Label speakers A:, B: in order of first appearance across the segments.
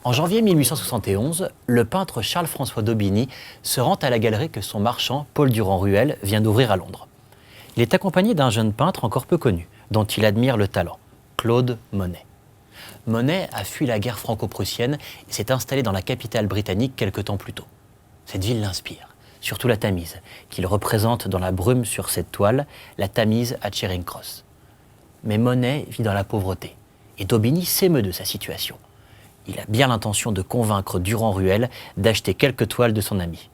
A: En janvier 1871, le peintre Charles-François d'Aubigny se rend à la galerie que son marchand, Paul Durand-Ruel, vient d'ouvrir à Londres. Il est accompagné d'un jeune peintre encore peu connu, dont il admire le talent, Claude Monet. Monet a fui la guerre franco-prussienne et s'est installé dans la capitale britannique quelque temps plus tôt. Cette ville l'inspire, surtout la Tamise, qu'il représente dans la brume sur cette toile, la Tamise à Charing Cross. Mais Monet vit dans la pauvreté et d'Aubigny s'émeut de sa situation. Il a bien l'intention de convaincre Durand-Ruel d'acheter quelques toiles de son ami.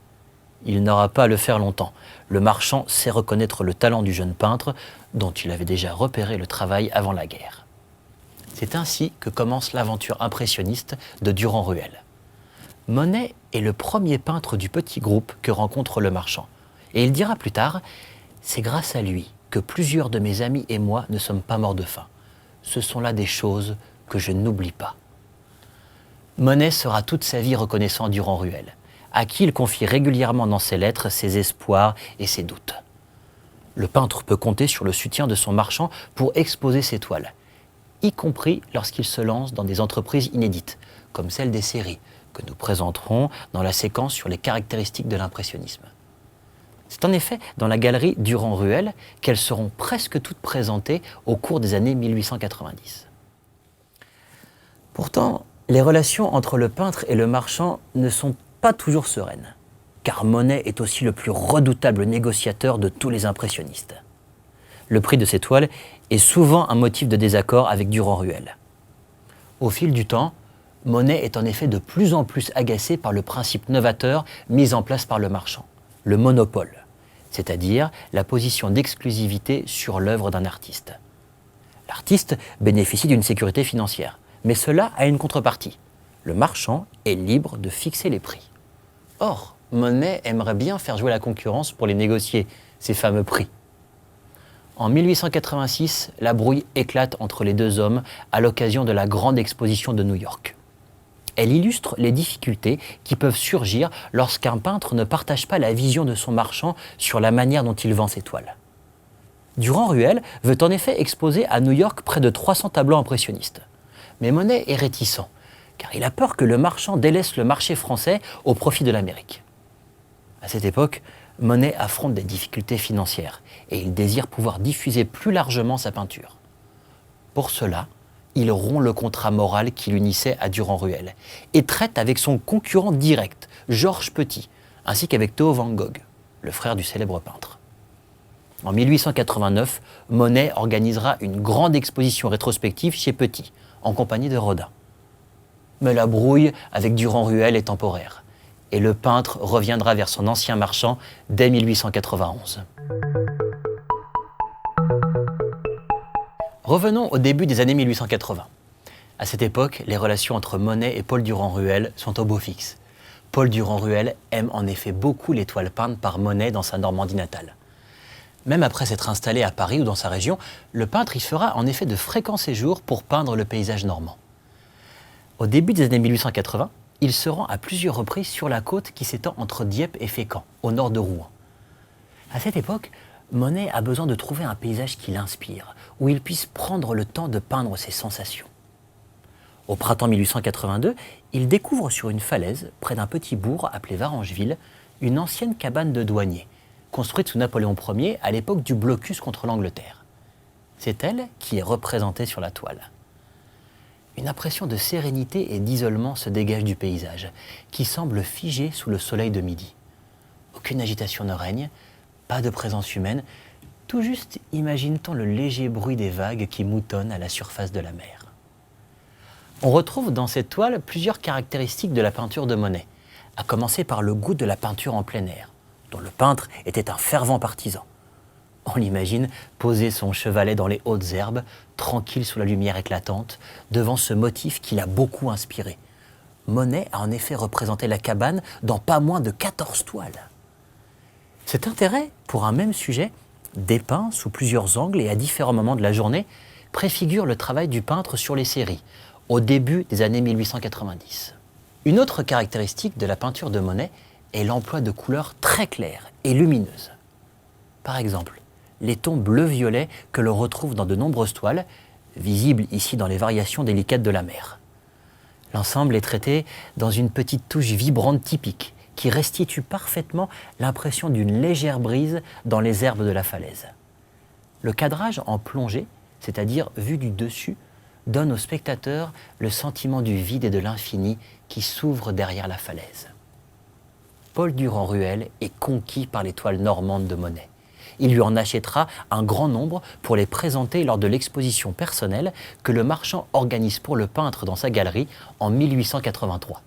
A: Il n'aura pas à le faire longtemps. Le marchand sait reconnaître le talent du jeune peintre, dont il avait déjà repéré le travail avant la guerre. C'est ainsi que commence l'aventure impressionniste de Durand-Ruel. Monet est le premier peintre du petit groupe que rencontre le marchand. Et il dira plus tard « C'est grâce à lui que plusieurs de mes amis et moi ne sommes pas morts de faim. Ce sont là des choses que je n'oublie pas. » Monet sera toute sa vie reconnaissant Durand-Ruel, à qui il confie régulièrement dans ses lettres ses espoirs et ses doutes. Le peintre peut compter sur le soutien de son marchand pour exposer ses toiles, y compris lorsqu'il se lance dans des entreprises inédites, comme celle des séries, que nous présenterons dans la séquence sur les caractéristiques de l'impressionnisme. C'est en effet dans la galerie Durand-Ruel qu'elles seront presque toutes présentées au cours des années 1890. Pourtant, les relations entre le peintre et le marchand ne sont pas toujours sereines, car Monet est aussi le plus redoutable négociateur de tous les impressionnistes. Le prix de ses toiles est souvent un motif de désaccord avec Durand-Ruel. Au fil du temps, Monet est en effet de plus en plus agacé par le principe novateur mis en place par le marchand, le monopole, c'est-à-dire la position d'exclusivité sur l'œuvre d'un artiste. L'artiste bénéficie d'une sécurité financière, mais cela a une contrepartie. Le marchand est libre de fixer les prix. Or, Monet aimerait bien faire jouer la concurrence pour les négocier, ces fameux prix. En 1886, la brouille éclate entre les deux hommes à l'occasion de la grande exposition de New York. Elle illustre les difficultés qui peuvent surgir lorsqu'un peintre ne partage pas la vision de son marchand sur la manière dont il vend ses toiles. Durand-Ruel veut en effet exposer à New York près de 300 tableaux impressionnistes. Mais Monet est réticent, car il a peur que le marchand délaisse le marché français au profit de l'Amérique. À cette époque, Monet affronte des difficultés financières et il désire pouvoir diffuser plus largement sa peinture. Pour cela, il rompt le contrat moral qui l'unissait à Durand-Ruel et traite avec son concurrent direct, Georges Petit, ainsi qu'avec Theo van Gogh, le frère du célèbre peintre. En 1889, Monet organisera une grande exposition rétrospective chez Petit, en compagnie de Rodin. Mais la brouille avec Durand-Ruel est temporaire, et le peintre reviendra vers son ancien marchand dès 1891. Revenons au début des années 1880. À cette époque, les relations entre Monet et Paul Durand-Ruel sont au beau fixe. Paul Durand-Ruel aime en effet beaucoup les toiles peintes par Monet dans sa Normandie natale. Même après s'être installé à Paris ou dans sa région, le peintre y fera en effet de fréquents séjours pour peindre le paysage normand. Au début des années 1880, il se rend à plusieurs reprises sur la côte qui s'étend entre Dieppe et Fécamp, au nord de Rouen. À cette époque, Monet a besoin de trouver un paysage qui l'inspire, où il puisse prendre le temps de peindre ses sensations. Au printemps 1882, il découvre sur une falaise, près d'un petit bourg appelé Varangeville, une ancienne cabane de douanier, construite sous Napoléon Ier à l'époque du blocus contre l'Angleterre. C'est elle qui est représentée sur la toile. Une impression de sérénité et d'isolement se dégage du paysage, qui semble figé sous le soleil de midi. Aucune agitation ne règne, pas de présence humaine, tout juste imagine-t-on le léger bruit des vagues qui moutonnent à la surface de la mer. On retrouve dans cette toile plusieurs caractéristiques de la peinture de Monet, à commencer par le goût de la peinture en plein air, dont le peintre était un fervent partisan. On l'imagine poser son chevalet dans les hautes herbes, tranquille sous la lumière éclatante, devant ce motif qui l'a beaucoup inspiré. Monet a en effet représenté la cabane dans pas moins de 14 toiles. Cet intérêt pour un même sujet, dépeint sous plusieurs angles et à différents moments de la journée, préfigure le travail du peintre sur les séries, au début des années 1890. Une autre caractéristique de la peinture de Monet est l'emploi de couleurs très claires et lumineuses. Par exemple, les tons bleu-violet que l'on retrouve dans de nombreuses toiles, visibles ici dans les variations délicates de la mer. L'ensemble est traité dans une petite touche vibrante typique qui restitue parfaitement l'impression d'une légère brise dans les herbes de la falaise. Le cadrage en plongée, c'est-à-dire vu du dessus, donne au spectateur le sentiment du vide et de l'infini qui s'ouvre derrière la falaise. Paul Durand-Ruel est conquis par les toiles normandes de Monet. Il lui en achètera un grand nombre pour les présenter lors de l'exposition personnelle que le marchand organise pour le peintre dans sa galerie en 1883.